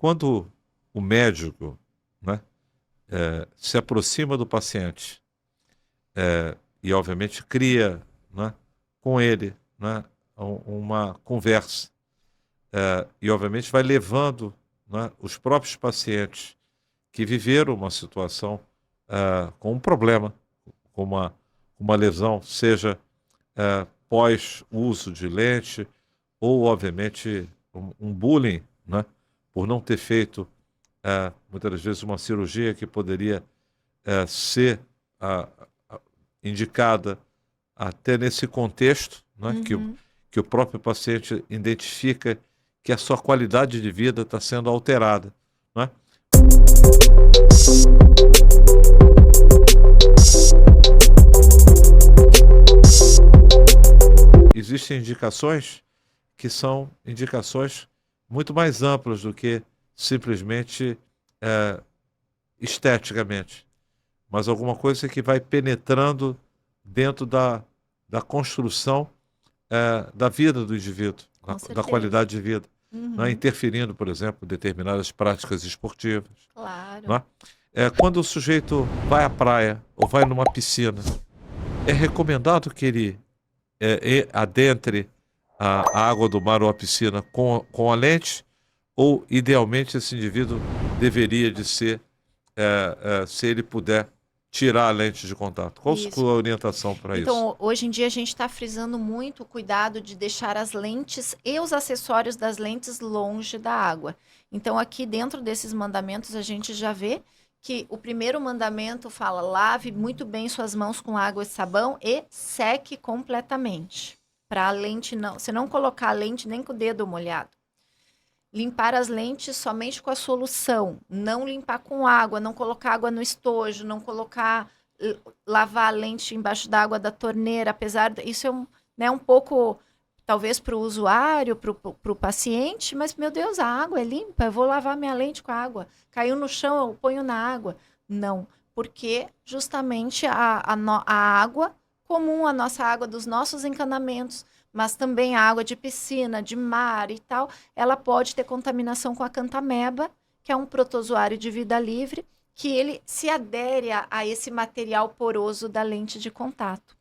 quando o médico, né, se aproxima do paciente e, obviamente, cria, né, com ele, né, uma conversa e, obviamente, vai levando, né, os próprios pacientes que viveram uma situação com um problema, com uma lesão, seja pós-uso de lente ou, obviamente, um bullying, né, por não ter feito, muitas das vezes, uma cirurgia que poderia ser ah, indicada até nesse contexto, né, que o próprio paciente identifica que a sua qualidade de vida está sendo alterada, né? Existem indicações que são indicações muito mais amplas do que simplesmente esteticamente, mas alguma coisa que vai penetrando dentro da construção da vida do indivíduo, Com da certeza. qualidade de vida, né? Uhum. Interferindo, por exemplo, em determinadas práticas esportivas. Claro. Né? Quando o sujeito vai à praia ou vai numa piscina, é recomendado que ele adentre a água do mar ou a piscina com a lente, ou idealmente esse indivíduo deveria de ser, se ele puder, tirar a lente de contato? Qual a Isso. sua orientação para isso? Então, hoje em dia a gente está frisando muito o cuidado de deixar as lentes e os acessórios das lentes longe da água. Então, aqui dentro desses mandamentos, a gente já vê que o primeiro mandamento fala: lave muito bem suas mãos com água e sabão e seque completamente. Para a lente não, você não colocar a lente nem com o dedo molhado. Limpar as lentes somente com a solução, não limpar com água, não colocar água no estojo, não colocar lavar a lente embaixo da água da torneira, apesar de isso né, um pouco talvez para o usuário, para o paciente, mas meu Deus, a água é limpa, eu vou lavar minha lente com a água. Caiu no chão, eu ponho na água. Não, porque justamente a água comum, a nossa água dos nossos encanamentos, mas também a água de piscina, de mar e tal, ela pode ter contaminação com a cantameba, que é um protozoário de vida livre, que ele se adere a esse material poroso da lente de contato.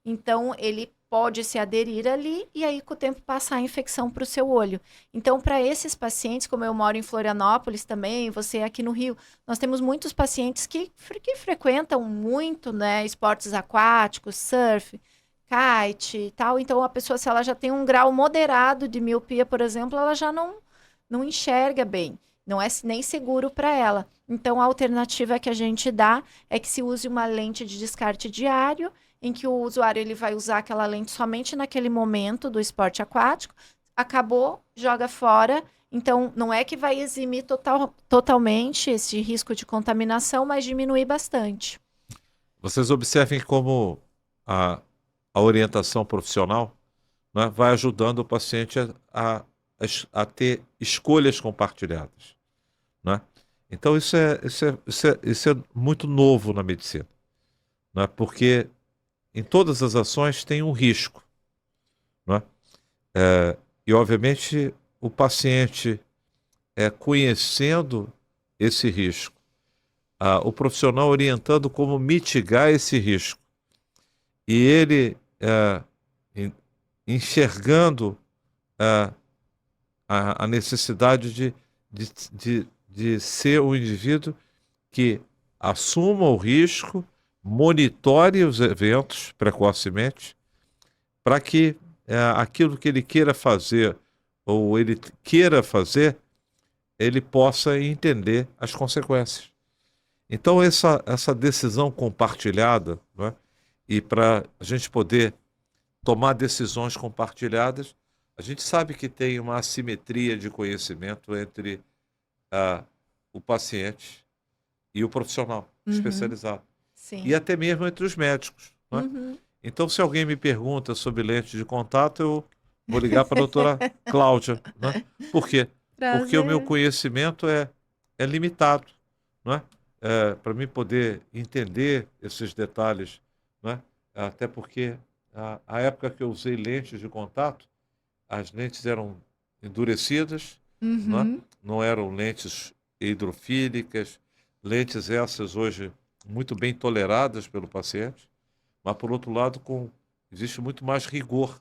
Então, ele pode se aderir ali e aí, com o tempo, passar a infecção para o seu olho. Então, para esses pacientes, como eu moro em Florianópolis também, você aqui no Rio, nós temos muitos pacientes que frequentam muito, né, esportes aquáticos, surf, kite e tal. Então, a pessoa, se ela já tem um grau moderado de miopia, por exemplo, ela já não enxerga bem. Não é nem seguro para ela. Então, a alternativa que a gente dá é que se use uma lente de descarte diário, em que o usuário ele vai usar aquela lente somente naquele momento do esporte aquático, acabou, joga fora. Então, não é que vai eximir totalmente esse risco de contaminação, mas diminuir bastante. Vocês observem como a orientação profissional, né, vai ajudando o paciente a ter escolhas compartilhadas, né? Então, isso é muito novo na medicina, né? Porque em todas as ações tem um risco, né? E, obviamente, o paciente conhecendo esse risco, o profissional orientando como mitigar esse risco, e ele enxergando a necessidade de ser um indivíduo que assuma o risco, monitore os eventos precocemente, para que aquilo que ele queira fazer ou ele queira fazer, ele possa entender as consequências. Então, essa decisão compartilhada, né, e para a gente poder tomar decisões compartilhadas, a gente sabe que tem uma assimetria de conhecimento entre o paciente e o profissional especializado. Sim. E até mesmo entre os médicos, né? Então, se alguém me pergunta sobre lente de contato, eu vou ligar para a doutora Cláudia, né? Por quê? Porque o meu conhecimento é limitado, né? Para mim poder entender esses detalhes, né? Até porque a época que eu usei lentes de contato, as lentes eram endurecidas, né? Uhum. Não eram lentes hidrofílicas, lentes essas hoje muito bem toleradas pelo paciente, mas por outro lado existe muito mais rigor,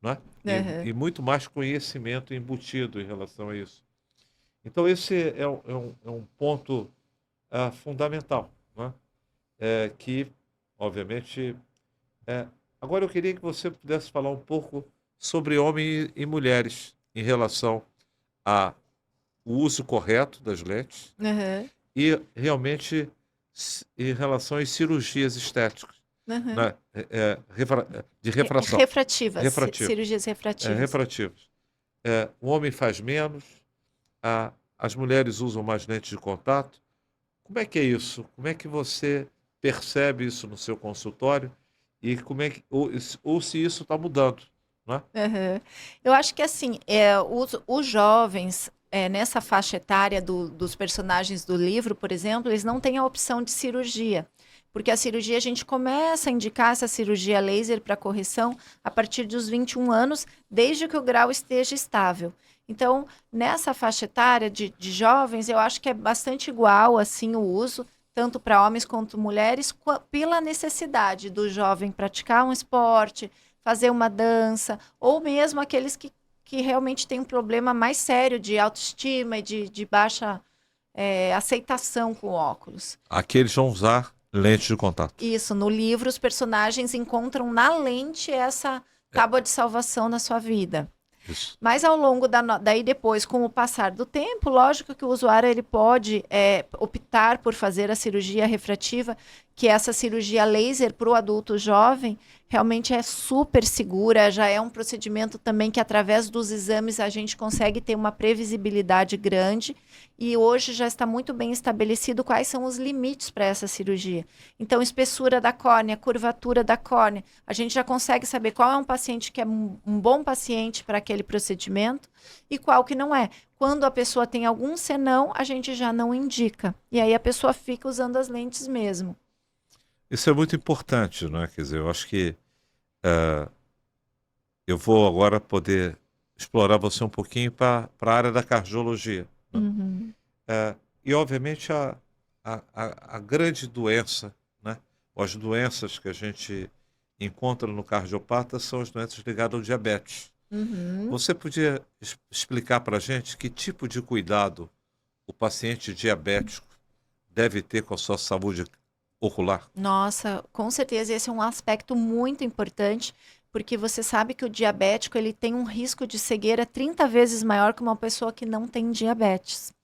né? Aham. E muito mais conhecimento embutido em relação a isso. Então esse é um ponto fundamental, né? Que, obviamente, é... Agora eu queria que você pudesse falar um pouco sobre homens e mulheres em relação ao uso correto das lentes Aham. e realmente em relação às cirurgias estéticas, Aham. né? De refração, Refrativas, refrativas, cirurgias refrativas. refrativas. O homem faz menos, as mulheres usam mais lentes de contato. Como é que é isso? Como é que você percebe isso no seu consultório e como é que, ou se isso está mudando, né? Aham. Eu acho que assim, os jovens, nessa faixa etária dos personagens do livro, por exemplo, eles não têm a opção de cirurgia. Porque a cirurgia, a gente começa a indicar essa cirurgia laser para correção a partir dos 21 anos, desde que o grau esteja estável. Então, nessa faixa etária de jovens, eu acho que é bastante igual assim o uso, tanto para homens quanto mulheres, pela necessidade do jovem praticar um esporte, fazer uma dança, ou mesmo aqueles que realmente têm um problema mais sério de autoestima e de baixa aceitação com óculos. Aqueles vão usar lentes de contato. Isso, no livro, os personagens encontram na lente essa tábua de salvação na sua vida. Isso. Mas ao longo daí depois, com o passar do tempo, lógico que o usuário ele pode optar por fazer a cirurgia refrativa, que é essa cirurgia laser para o adulto jovem, realmente é super segura, já é um procedimento também que através dos exames a gente consegue ter uma previsibilidade grande e hoje já está muito bem estabelecido quais são os limites para essa cirurgia. Então, espessura da córnea, curvatura da córnea, a gente já consegue saber qual é um paciente que é um bom paciente para aquele procedimento e qual que não é. Quando a pessoa tem algum senão, a gente já não indica. E aí a pessoa fica usando as lentes mesmo. Isso é muito importante, né? Quer dizer, eu acho que eu vou agora poder explorar você um pouquinho para a área da cardiologia, né? Uhum. E, obviamente, a grande doença, né? Ou as doenças que a gente encontra no cardiopata são as doenças ligadas ao diabetes. Uhum. Você podia explicar para a gente que tipo de cuidado o paciente diabético deve ter com a sua saúde ocular? Nossa, com certeza esse é um aspecto muito importante, porque você sabe que o diabético ele tem um risco de cegueira 30 vezes maior que uma pessoa que não tem diabetes.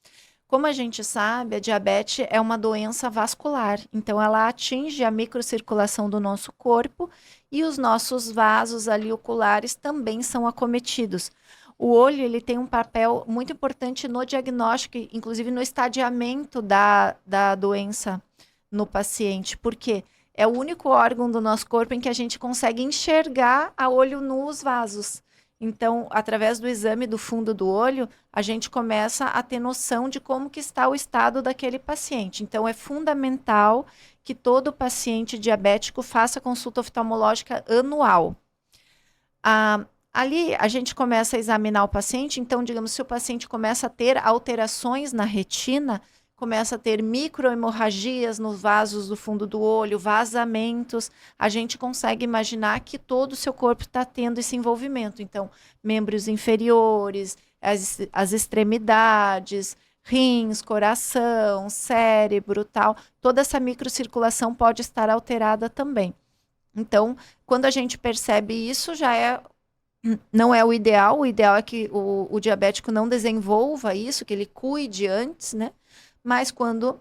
Como a gente sabe, a diabetes é uma doença vascular, então ela atinge a microcirculação do nosso corpo e os nossos vasos ali oculares também são acometidos. O olho ele tem um papel muito importante no diagnóstico, inclusive no estadiamento da doença no paciente, porque é o único órgão do nosso corpo em que a gente consegue enxergar a olho nu os vasos. Então, através do exame do fundo do olho, a gente começa a ter noção de como que está o estado daquele paciente. Então, é fundamental que todo paciente diabético faça consulta oftalmológica anual. Ali, a gente começa a examinar o paciente. Então, digamos, se o paciente começa a ter alterações na retina, começa a ter microhemorragias nos vasos do fundo do olho, vazamentos, a gente consegue imaginar que todo o seu corpo está tendo esse envolvimento. Então, membros inferiores, as extremidades, rins, coração, cérebro, tal, toda essa microcirculação pode estar alterada também. Então, quando a gente percebe isso, não é o ideal é que o diabético não desenvolva isso, que ele cuide antes, né? Mas quando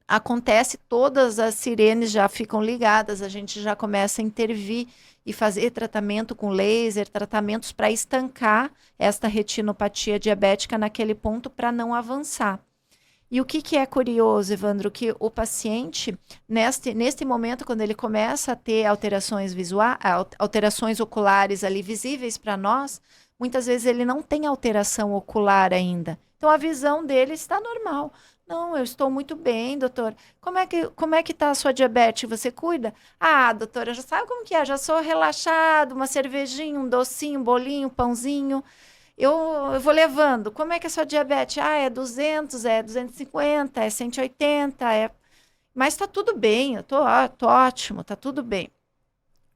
acontece, todas as sirenes já ficam ligadas, a gente já começa a intervir e fazer tratamento com laser, tratamentos para estancar esta retinopatia diabética naquele ponto para não avançar. E o que é curioso, Evandro, que o paciente, neste momento, quando ele começa a ter alterações visuais, alterações oculares ali visíveis para nós, muitas vezes ele não tem alteração ocular ainda. Então a visão dele está normal. Não, eu estou muito bem, doutor. Como é que tá a sua diabetes? Você cuida? Ah, doutora, já sabe como que é? Já sou relaxado, uma cervejinha, um docinho, um bolinho, um pãozinho. eu vou levando. Como é que é a sua diabetes? Ah, é 200, é 250, é 180, mas tá tudo bem, eu tô ótimo, tá tudo bem.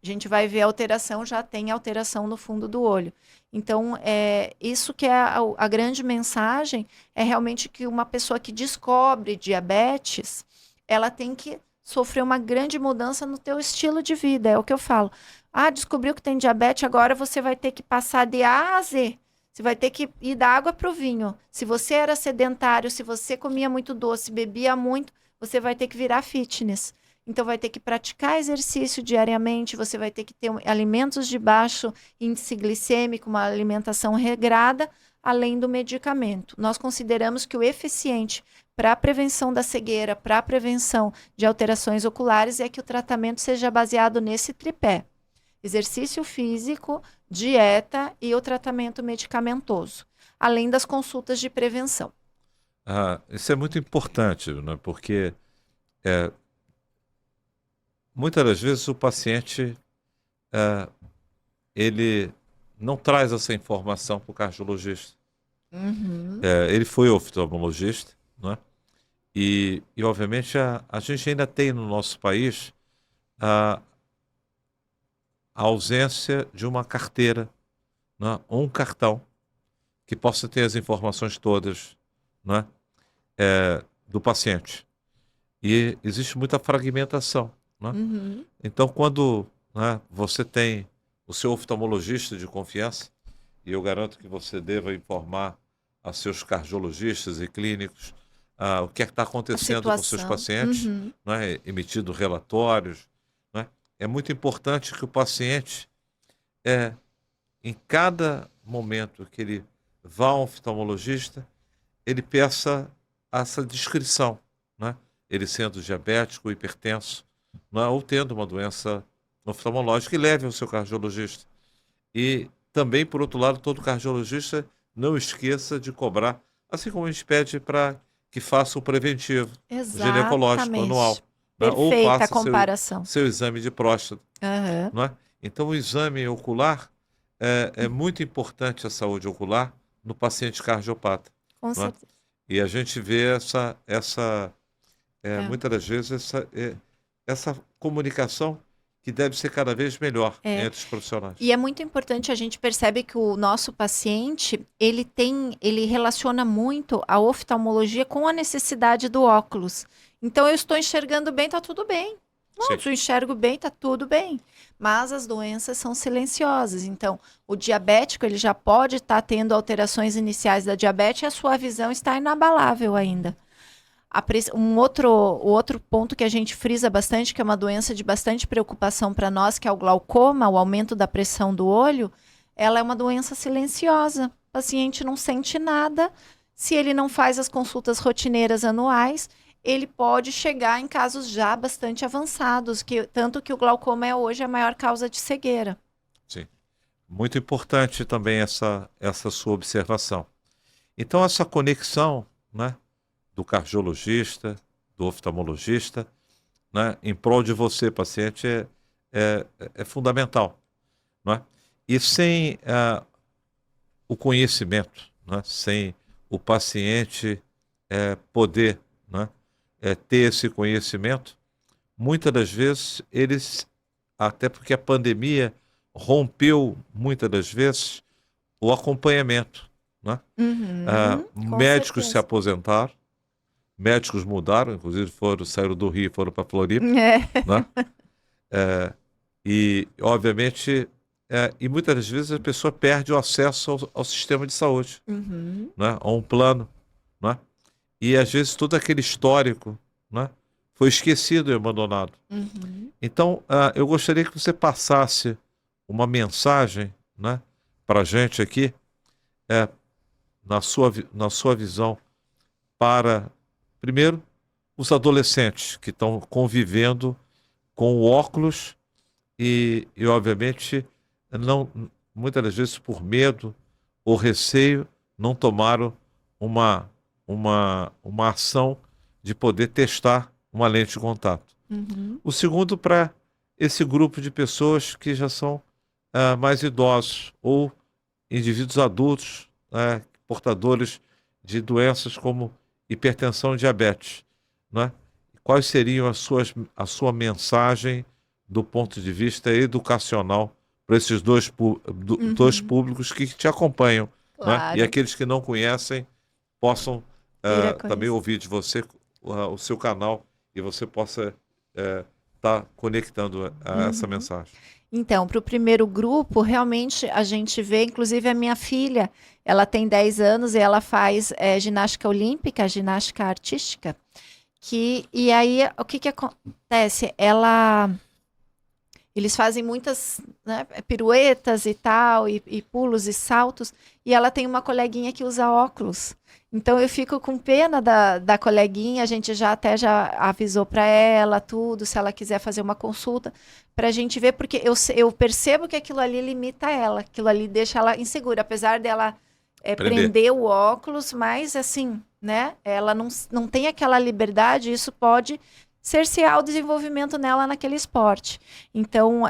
A gente vai ver a alteração, já tem alteração no fundo do olho. Então, isso que é a grande mensagem, é realmente que uma pessoa que descobre diabetes, ela tem que sofrer uma grande mudança no teu estilo de vida, é o que eu falo. Ah, descobriu que tem diabetes, agora você vai ter que passar de A a Z. Você vai ter que ir da água para o vinho. Se você era sedentário, se você comia muito doce, bebia muito, você vai ter que virar fitness. Então, vai ter que praticar exercício diariamente, você vai ter que ter alimentos de baixo índice glicêmico, uma alimentação regrada, além do medicamento. Nós consideramos que o eficiente para a prevenção da cegueira, para a prevenção de alterações oculares, é que o tratamento seja baseado nesse tripé: exercício físico, dieta e o tratamento medicamentoso, além das consultas de prevenção. Isso é muito importante, né? Porque muitas das vezes o paciente ele não traz essa informação para o cardiologista. Uhum. Ele foi oftalmologista, né? E obviamente a gente ainda tem no nosso país a ausência de uma carteira, né? Ou um cartão que possa ter as informações todas, né? Do paciente. E existe muita fragmentação, né? Uhum. Então, quando, né, você tem o seu oftalmologista de confiança, e eu garanto que você deva informar a seus cardiologistas e clínicos o que é que está acontecendo com seus pacientes, Uhum. né, emitindo relatórios, né? É muito importante que o paciente, em cada momento que ele vá ao oftalmologista, ele peça essa descrição, né? Ele sendo diabético, hipertenso, né, ou tendo uma doença oftalmológica, e leve ao seu cardiologista. E também, por outro lado, todo cardiologista não esqueça de cobrar, assim como a gente pede para que faça o preventivo, o ginecológico anual, né? Ou Perfeita a faça comparação. seu exame de próstata, Aham. não é? Então, o exame ocular é muito importante, a saúde ocular no paciente cardiopata, Com não é? certeza. E a gente vê É. muitas das vezes essa comunicação que deve ser cada vez melhor entre os profissionais. E é muito importante, a gente percebe que o nosso paciente, ele relaciona muito a oftalmologia com a necessidade do óculos. Então, eu estou enxergando bem, tá tudo bem. Não, Sim. se eu enxergo bem, tá tudo bem. Mas as doenças são silenciosas. Então, o diabético, ele já pode estar tendo alterações iniciais da diabetes e a sua visão está inabalável ainda. O outro ponto que a gente frisa bastante, que é uma doença de bastante preocupação para nós, que é o glaucoma, o aumento da pressão do olho, ela é uma doença silenciosa. O paciente não sente nada. Se ele não faz as consultas rotineiras anuais, ele pode chegar em casos já bastante avançados, tanto que o glaucoma é hoje a maior causa de cegueira. Sim. Muito importante também essa sua observação. Então, essa conexão, né, do cardiologista, do oftalmologista, né, em prol de você, paciente, é fundamental, não é? E sem o conhecimento, né, sem o paciente poder, né, ter esse conhecimento, muitas das vezes eles, até porque a pandemia rompeu muitas das vezes o acompanhamento, né? Com Médicos se certeza. aposentaram, médicos mudaram, inclusive saíram do Rio e foram para Floripa, É. né? E, obviamente, e muitas das vezes a pessoa perde o acesso ao sistema de saúde, Uhum. né? A um plano, né? E, às vezes, todo aquele histórico, né, foi esquecido e abandonado. Uhum. Então, eu gostaria que você passasse uma mensagem, né, para a gente aqui, na sua visão, para, primeiro, os adolescentes que estão convivendo com o óculos e obviamente, não, muitas das vezes por medo ou receio, não tomaram uma ação de poder testar uma lente de contato. Uhum. O segundo, para esse grupo de pessoas que já são mais idosos ou indivíduos adultos, portadores de doenças como hipertensão e diabetes, né? Quais seriam a sua mensagem do ponto de vista educacional para esses dois públicos que te acompanham, né? E Claro, aqueles que não conhecem possam vir a também conhecer. ouvir de você o seu canal e você possa estar conectando essa mensagem. Então, para o primeiro grupo, realmente a gente vê, inclusive a minha filha, ela tem 10 anos e ela faz ginástica olímpica, ginástica artística, e aí o que acontece? Eles fazem muitas, né, piruetas e tal, e pulos e saltos, e ela tem uma coleguinha que usa óculos. Então eu fico com pena da coleguinha, a gente já avisou para ela tudo, se ela quiser fazer uma consulta, para a gente ver, porque eu percebo que aquilo ali limita ela, aquilo ali deixa ela insegura, apesar dela prender o óculos, mas assim, né, ela não tem aquela liberdade, isso pode cercear o desenvolvimento nela naquele esporte. Então,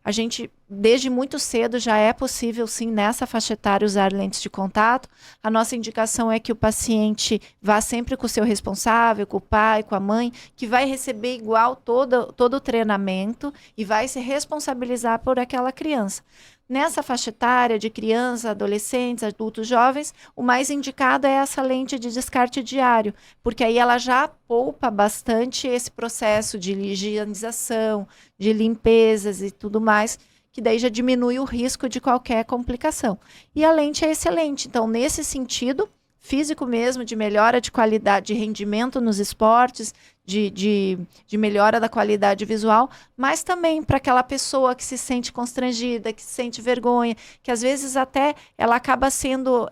a gente, desde muito cedo, já é possível, sim, nessa faixa etária, usar lentes de contato. A nossa indicação é que o paciente vá sempre com o seu responsável, com o pai, com a mãe, que vai receber igual todo o treinamento e vai se responsabilizar por aquela criança. Nessa faixa etária de crianças, adolescentes, adultos, jovens, o mais indicado é essa lente de descarte diário, porque aí ela já poupa bastante esse processo de higienização, de limpezas e tudo mais, que daí já diminui o risco de qualquer complicação. E a lente é excelente, então nesse sentido físico mesmo, de melhora de qualidade, de rendimento nos esportes, de melhora da qualidade visual, mas também para aquela pessoa que se sente constrangida, que se sente vergonha, que às vezes até ela acaba sendo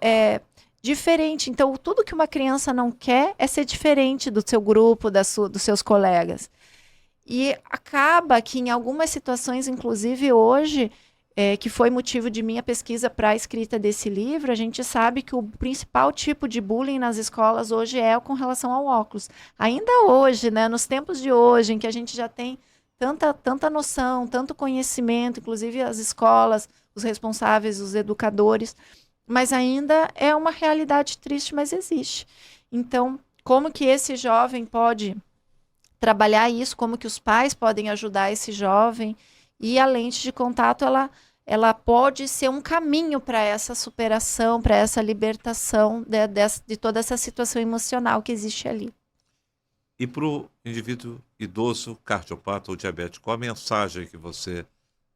diferente. Então, tudo que uma criança não quer é ser diferente do seu grupo, dos seus colegas. E acaba que em algumas situações, inclusive hoje, que foi motivo de minha pesquisa para a escrita desse livro, a gente sabe que o principal tipo de bullying nas escolas hoje é com relação ao óculos. Ainda hoje, né, nos tempos de hoje, em que a gente já tem tanta noção, tanto conhecimento, inclusive as escolas, os responsáveis, os educadores, mas ainda é uma realidade triste, mas existe. Então, como que esse jovem pode trabalhar isso, como que os pais podem ajudar esse jovem? E a lente de contato, ela pode ser um caminho para essa superação, para essa libertação de toda essa situação emocional que existe ali. E para o indivíduo idoso, cardiopata ou diabético, qual a mensagem que você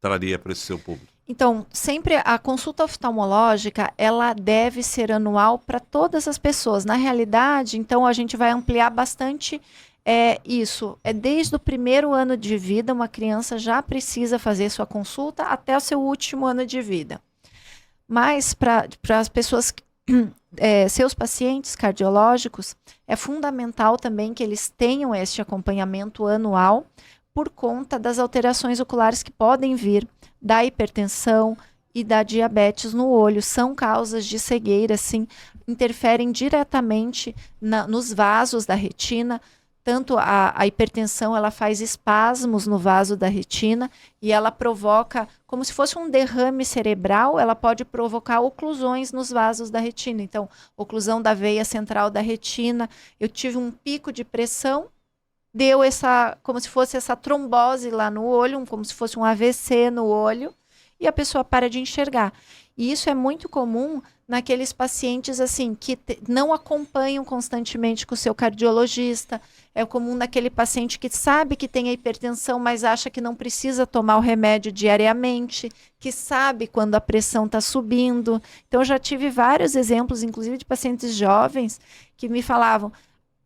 traria para esse seu público? Então, sempre a consulta oftalmológica, ela deve ser anual para todas as pessoas. Na realidade, então, a gente vai ampliar bastante isso. Desde o primeiro ano de vida, uma criança já precisa fazer sua consulta até o seu último ano de vida. Mas para as pessoas, seus pacientes cardiológicos, é fundamental também que eles tenham este acompanhamento anual por conta das alterações oculares que podem vir da hipertensão e da diabetes no olho. São causas de cegueira, sim, interferem diretamente nos vasos da retina. Tanto a hipertensão, ela faz espasmos no vaso da retina e ela provoca, como se fosse um derrame cerebral, ela pode provocar oclusões nos vasos da retina. Então, oclusão da veia central da retina. Eu tive um pico de pressão, deu como se fosse essa trombose lá no olho, como se fosse um AVC no olho, e a pessoa para de enxergar. E isso é muito comum naqueles pacientes assim que não acompanham constantemente com o seu cardiologista. É comum naquele paciente que sabe que tem a hipertensão, mas acha que não precisa tomar o remédio diariamente, que sabe quando a pressão está subindo. Então, eu já tive vários exemplos, inclusive de pacientes jovens, que me falavam,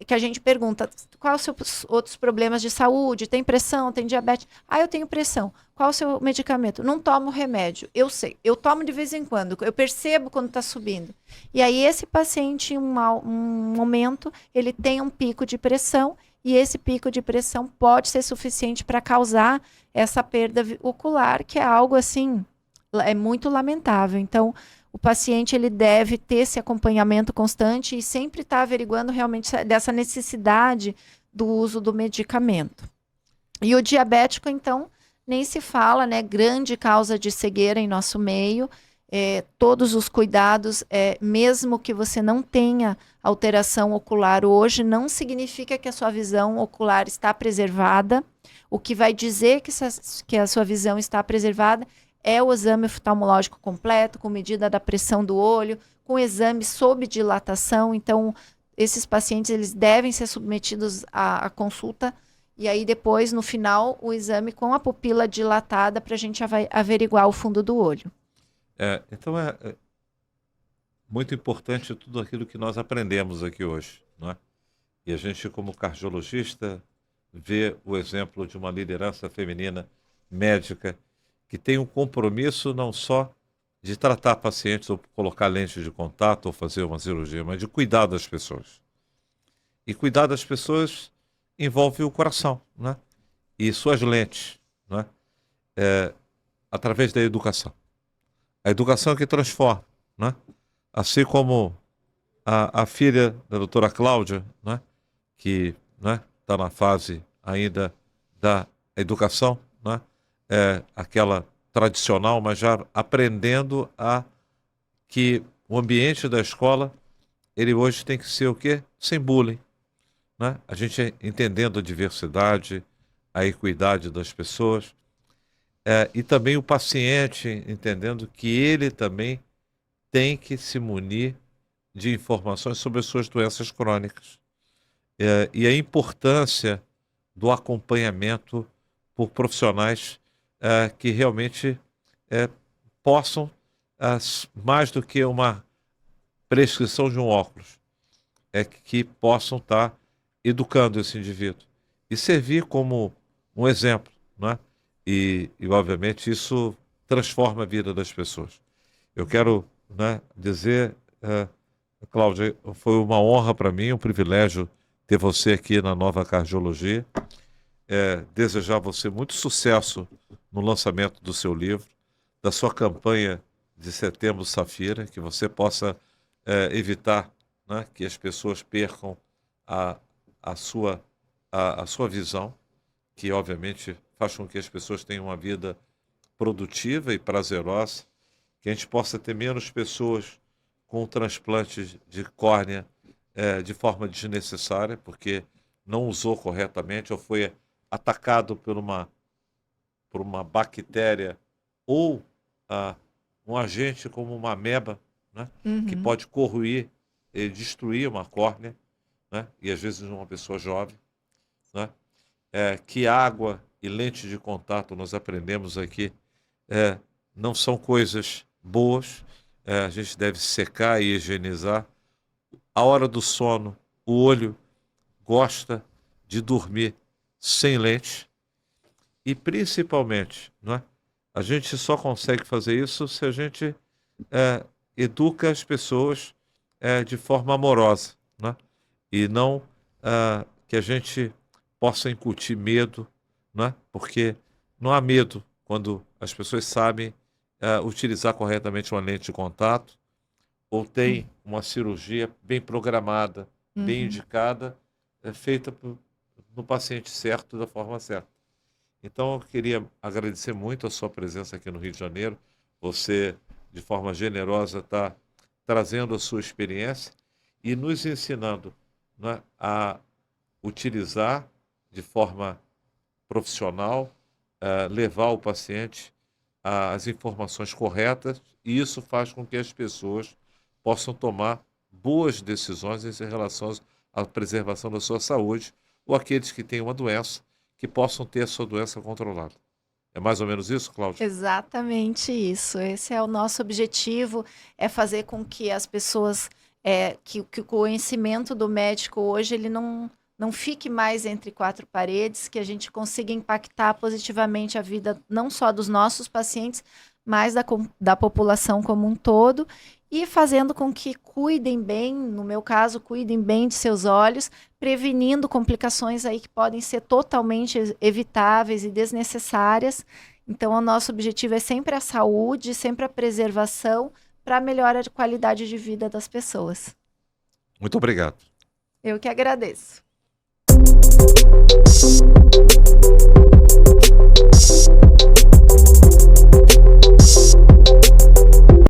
que a gente pergunta, quais os seus outros problemas de saúde? Tem pressão, tem diabetes? Eu tenho pressão. Qual o seu medicamento? Não tomo remédio. Eu sei, eu tomo de vez em quando, eu percebo quando está subindo. E aí esse paciente, em um momento, ele tem um pico de pressão e esse pico de pressão pode ser suficiente para causar essa perda ocular, que é algo assim, é muito lamentável. Então, o paciente ele deve ter esse acompanhamento constante e sempre estar averiguando realmente dessa necessidade do uso do medicamento. E o diabético, então, nem se fala, né? Grande causa de cegueira em nosso meio. todos os cuidados, mesmo que você não tenha alteração ocular hoje, não significa que a sua visão ocular está preservada. O que vai dizer que a sua visão está preservada é o exame oftalmológico completo, com medida da pressão do olho, com exame sob dilatação. Então, esses pacientes eles devem ser submetidos à consulta e aí depois, no final, o exame com a pupila dilatada para a gente averiguar o fundo do olho. Então é muito importante tudo aquilo que nós aprendemos aqui hoje, não é? E a gente, como cardiologista, vê o exemplo de uma liderança feminina médica que tem um compromisso não só de tratar pacientes ou colocar lentes de contato ou fazer uma cirurgia, mas de cuidar das pessoas. E cuidar das pessoas envolve o coração, né? E suas lentes, né? Através da educação. A educação é que transforma, né? Assim como a filha da doutora Cláudia, né? Que está na fase ainda da educação, né? Aquela tradicional, mas já aprendendo que o ambiente da escola, ele hoje tem que ser o quê? Sem bullying, né? A gente entendendo a diversidade, a equidade das pessoas, e também o paciente entendendo que ele também tem que se munir de informações sobre as suas doenças crônicas. E a importância do acompanhamento por profissionais que realmente possam, mais do que uma prescrição de um óculos, que possam estar educando esse indivíduo e servir como um exemplo, né? E obviamente, isso transforma a vida das pessoas. Eu quero, dizer, Cláudia, foi uma honra para mim, um privilégio ter você aqui na Nova Cardiologia. Desejar a você muito sucesso no lançamento do seu livro, da sua campanha de Setembro Safira, que você possa evitar, né, que as pessoas percam a sua visão, que obviamente faz com que as pessoas tenham uma vida produtiva e prazerosa, que a gente possa ter menos pessoas com transplantes de córnea de forma desnecessária, porque não usou corretamente ou foi atacado por uma bactéria ou um agente como uma ameba, né, que pode corroer e destruir uma córnea, né, e às vezes uma pessoa jovem, né, que água e lente de contato, nós aprendemos aqui, não são coisas boas. A gente deve secar e higienizar. A hora do sono, o olho gosta de dormir sem lente e principalmente, né, a gente só consegue fazer isso se a gente educa as pessoas de forma amorosa, né, e não que a gente possa incutir medo, né, porque não há medo quando as pessoas sabem utilizar corretamente uma lente de contato ou tem uma cirurgia bem programada, bem indicada, feita no paciente certo, da forma certa. Então, eu queria agradecer muito a sua presença aqui no Rio de Janeiro. Você, de forma generosa, está trazendo a sua experiência e nos ensinando, né, a utilizar de forma profissional, levar ao paciente as informações corretas, e isso faz com que as pessoas possam tomar boas decisões em relação à preservação da sua saúde, ou aqueles que têm uma doença, que possam ter a sua doença controlada. É mais ou menos isso, Cláudia? Exatamente isso. Esse é o nosso objetivo, é fazer com que as pessoas, que o conhecimento do médico hoje, ele não fique mais entre quatro paredes, que a gente consiga impactar positivamente a vida não só dos nossos pacientes, mas da população como um todo, e fazendo com que cuidem bem, no meu caso, cuidem bem de seus olhos, prevenindo complicações aí que podem ser totalmente evitáveis e desnecessárias. Então, o nosso objetivo é sempre a saúde, sempre a preservação, para melhorar a qualidade de vida das pessoas. Muito obrigado. Eu que agradeço.